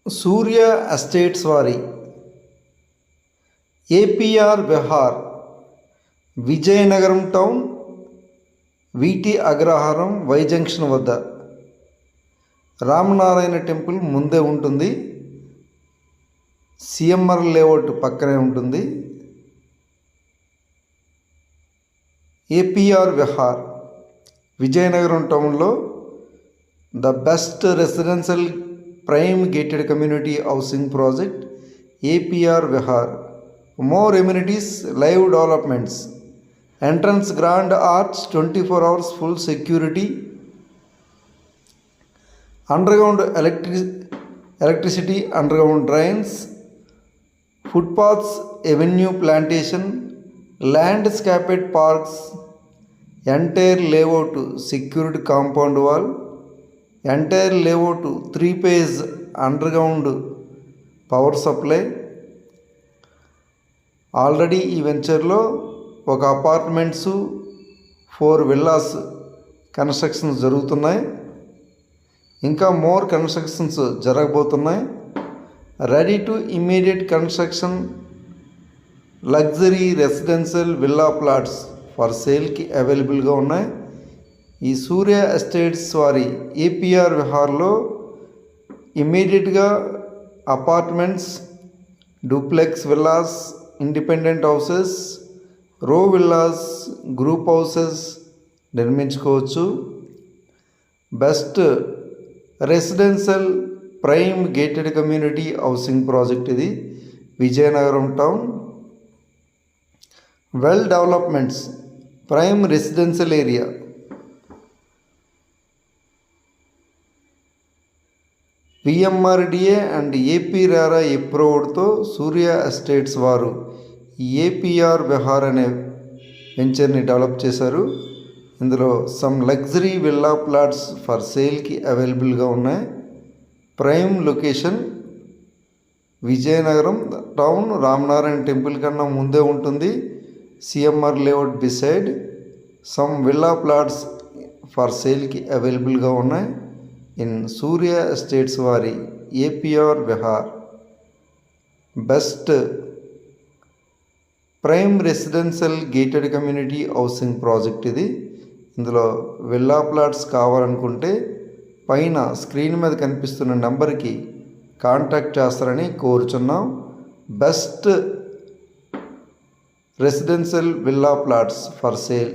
సూర్య estates వారి APR Vihar Vizianagaram town వీటి అగ్రహారం Y junction వద్ద రామనారాయణ టెంపుల్ ముందే ఉంటుంది. సిఎంఆర్ లేఅవుట్ పక్కనే ఉంటుంది. ఏపీఆర్ విహార్ విజయనగరం టౌన్లో the best residential prime gated community housing project APR Vihar. More amenities, live developments, entrance grand arch, 24 hours full security, underground electricity, underground drains, footpaths, avenue plantation, landscaped parks, entire layout secured compound wall, entire layout 3-phase underground power supply. Already ఈ వెంచర్లో ఒక apartments 4 villas constructions జరుగుతున్నాయి. ఇంకా more constructions జరగబోతున్నాయి. Ready to immediate construction luxury residential villa plots for సేల్కి అవైలబుల్గా ఉన్నాయి. ఈ సూర్య ఎస్టేట్స్ వారి ఏపీఆర్ విహార్లో ఇమ్మీడియట్గా apartments, duplex villas, independent houses, row villas, group houses నిర్మించుకోవచ్చు. Best residential prime gated community housing project ఇది Vizianagaram town. Well developments, prime residential area. PMRDA and AP RERA అప్రూవ్డ్తో సూర్య ఎస్టేట్స్ వారు ఏపీఆర్ విహార్ అనే వెంచర్ని డెవలప్ చేశారు. ఇందులో some luxury villa plots for సేల్కి అవైలబుల్గా ఉన్నాయి. Prime location Vizianagaram town, Ramanarayana temple కన్నా ముందే ఉంటుంది. CMR layout beside. Some villa plots for సేల్కి అవైలబుల్గా ఉన్నాయి ఇన్ సూర్య ఎస్టేట్స్ వారి APR Vihar. Best prime residential gated community housing project ఇది. ఇందులో విల్లా ప్లాట్స్ కావాలనుకుంటే పైన స్క్రీన్ మీద కనిపిస్తున్న నెంబర్కి కాంటాక్ట్ చేస్తారని కోరుచున్నాం. Best residential villa plots for sale